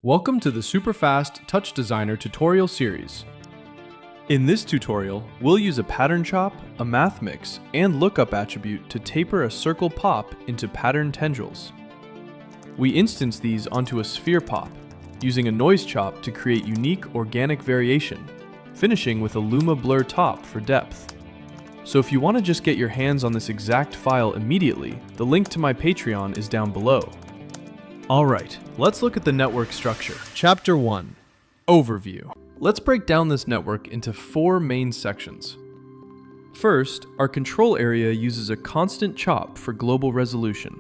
Welcome to the super fast TouchDesigner tutorial series. In this tutorial, we'll use a pattern chop, a math mix, and lookup attribute to taper a circle pop into pattern tendrils. We instance these onto a sphere pop, using a noise chop to create unique organic variation, finishing with a luma blur top for depth. So if you want to just get your hands on this exact file immediately, the link to my Patreon is down below. Alright, let's look at the network structure. Chapter 1. Overview. Let's break down this network into 4 main sections. First, our control area uses a constant chop for global resolution.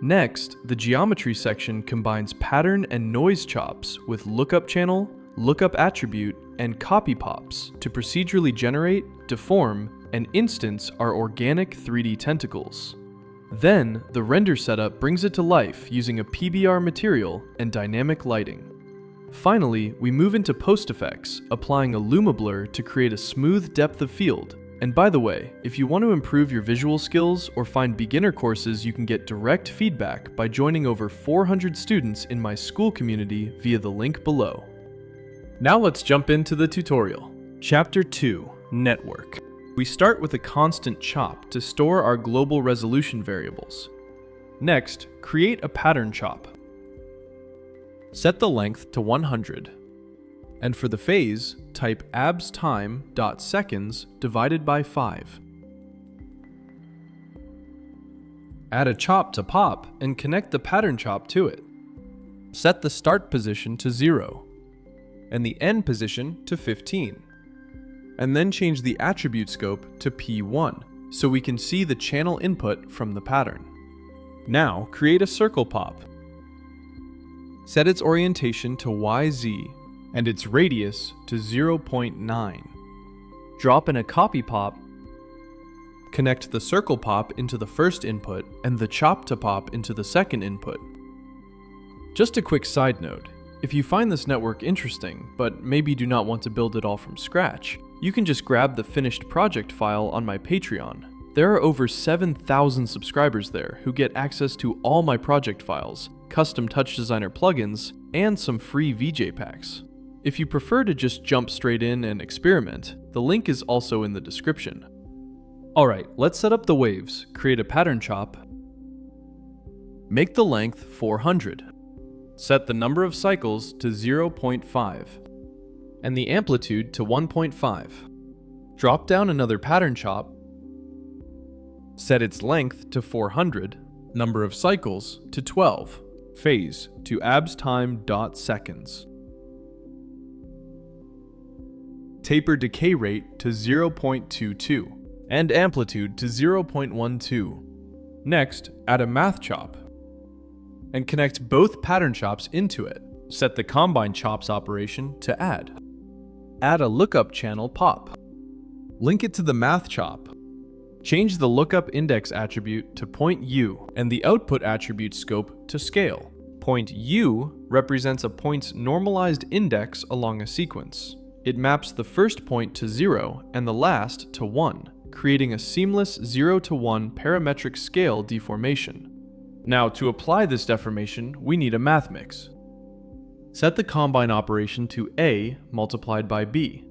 Next, the geometry section combines pattern and noise chops with lookup channel, lookup attribute, and copy pops to procedurally generate, deform, and instance our organic 3D tentacles. Then, the render setup brings it to life using a PBR material and dynamic lighting. Finally, we move into post effects, applying a luma blur to create a smooth depth of field. And by the way, if you want to improve your visual skills or find beginner courses, you can get direct feedback by joining over 400 students in my school community via the link below. Now let's jump into the tutorial. Chapter 2, Network. We start with a constant chop to store our global resolution variables. Next, create a pattern chop. Set the length to 100. And for the phase, type abstime.seconds divided by 5. Add a chop to pop and connect the pattern chop to it. Set the start position to 0 and the end position to 15. And then change the attribute scope to P1 so we can see the channel input from the pattern. Now create a circle pop. Set its orientation to YZ and its radius to 0.9. Drop in a copy pop. Connect the circle pop into the first input and the chop to pop into the second input. Just a quick side note, if you find this network interesting, but maybe do not want to build it all from scratch, you can just grab the finished project file on my Patreon. There are over 7,000 subscribers there who get access to all my project files, custom TouchDesigner plugins, and some free VJ packs. If you prefer to just jump straight in and experiment, the link is also in the description. Alright, let's set up the waves, create a pattern chop, make the length 400, set the number of cycles to 0.5, and the amplitude to 1.5. Drop down another pattern chop, set its length to 400, number of cycles to 12, phase to abstime.seconds. Taper decay rate to 0.22, and amplitude to 0.12. Next, add a math chop, and connect both pattern chops into it. Set the combine chops operation to add. Add a lookup channel pop. Link it to the math chop. Change the lookup index attribute to point U and the output attribute scope to scale. Point U represents a point's normalized index along a sequence. It maps the first point to 0 and the last to 1, creating a seamless 0 to 1 parametric scale deformation. Now, to apply this deformation, we need a math mix. Set the combine operation to A multiplied by B.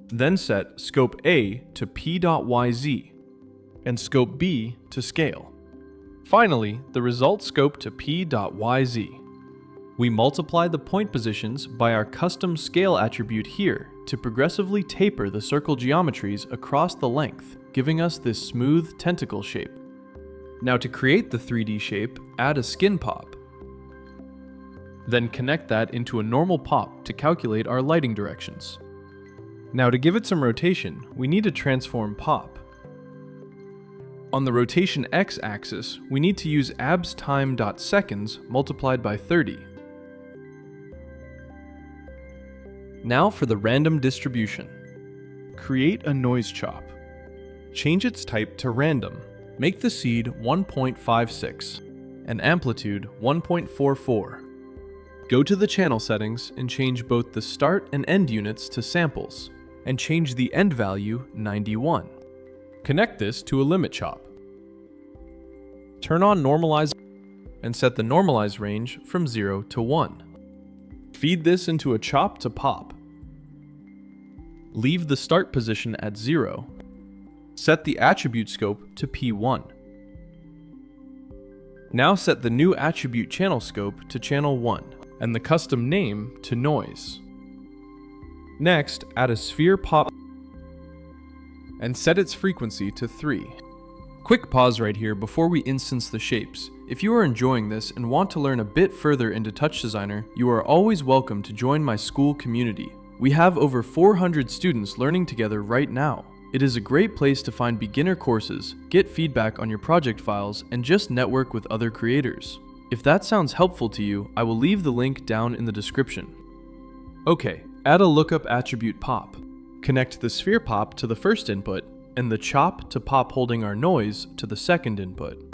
Then set scope A to P.YZ and scope B to scale. Finally, the result scope to P.YZ. We multiply the point positions by our custom scale attribute here to progressively taper the circle geometries across the length, giving us this smooth tentacle shape. Now to create the 3D shape, add a skin pop. Then connect that into a normal pop to calculate our lighting directions. Now to give it some rotation, we need to transform pop. On the rotation x-axis, we need to use abstime.seconds multiplied by 30. Now for the random distribution. Create a noise chop. Change its type to random. Make the seed 1.56 and amplitude 1.44. Go to the channel settings and change both the start and end units to samples, and change the end value 91. Connect this to a limit chop. Turn on normalize and set the normalize range from 0 to 1. Feed this into a chop to pop. Leave the start position at 0. Set the attribute scope to P1. Now set the new attribute channel scope to channel 1 and the custom name to noise. Next, add a sphere pop and set its frequency to 3. Quick pause right here before we instance the shapes. If you are enjoying this and want to learn a bit further into TouchDesigner, you are always welcome to join my school community. We have over 400 students learning together right now. It is a great place to find beginner courses, get feedback on your project files, and just network with other creators. If that sounds helpful to you, I will leave the link down in the description. Okay, add a lookup attribute pop. Connect the sphere pop to the first input, and the chop to pop holding our noise to the second input.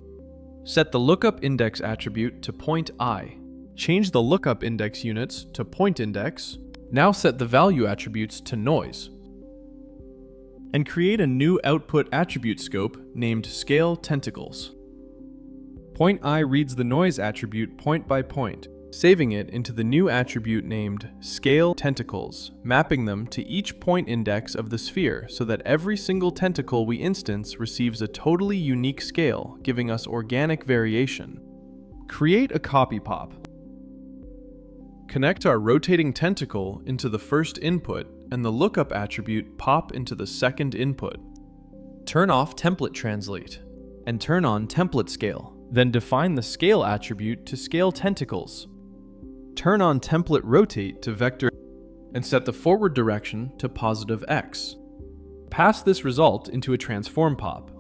Set the lookup index attribute to point I. Change the lookup index units to point index. Now set the value attributes to noise. And create a new output attribute scope named Scale Tentacles. Point I reads the noise attribute point by point, saving it into the new attribute named Scale Tentacles, mapping them to each point index of the sphere so that every single tentacle we instance receives a totally unique scale, giving us organic variation. Create a copy pop. Connect our rotating tentacle into the first input and the lookup attribute pop into the second input. Turn off template translate and turn on template scale. Then define the scale attribute to scale tentacles. Turn on template rotate to vector and set the forward direction to positive X. Pass this result into a transform pop.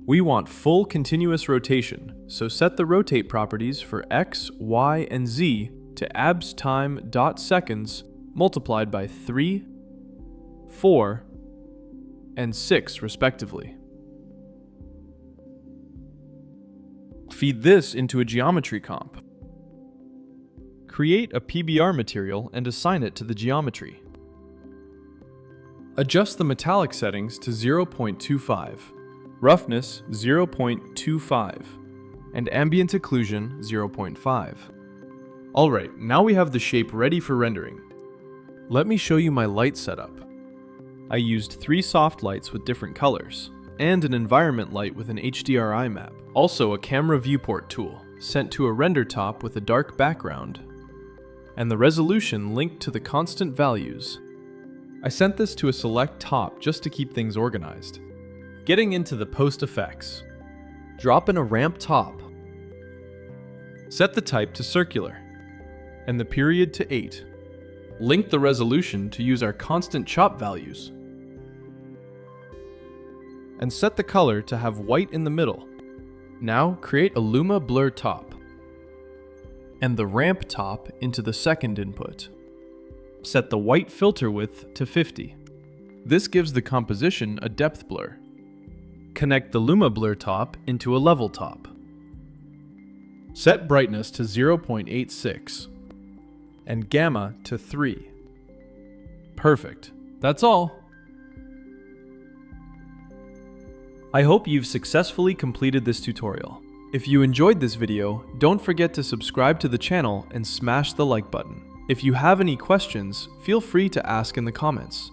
We want full continuous rotation, so set the rotate properties for X, Y, and Z to abs time dot seconds multiplied by 3, 4, and 6 respectively. Feed this into a geometry comp. Create a PBR material and assign it to the geometry. Adjust the metallic settings to 0.25, roughness 0.25, and ambient occlusion 0.5. Alright, now we have the shape ready for rendering. Let me show you my light setup. I used 3 soft lights with different colors, and an environment light with an HDRI map. Also a camera viewport tool, sent to a render top with a dark background, and the resolution linked to the constant values. I sent this to a select top just to keep things organized. Getting into the post effects. Drop in a ramp top. Set the type to circular, and the period to 8. Link the resolution to use our constant chop values. And set the color to have white in the middle. Now create a Luma blur top. And the ramp top into the second input. Set the white filter width to 50. This gives the composition a depth blur. Connect the Luma blur top into a level top. Set brightness to 0.86 and gamma to 3. Perfect. That's all. I hope you've successfully completed this tutorial. If you enjoyed this video, don't forget to subscribe to the channel and smash the like button. If you have any questions, feel free to ask in the comments.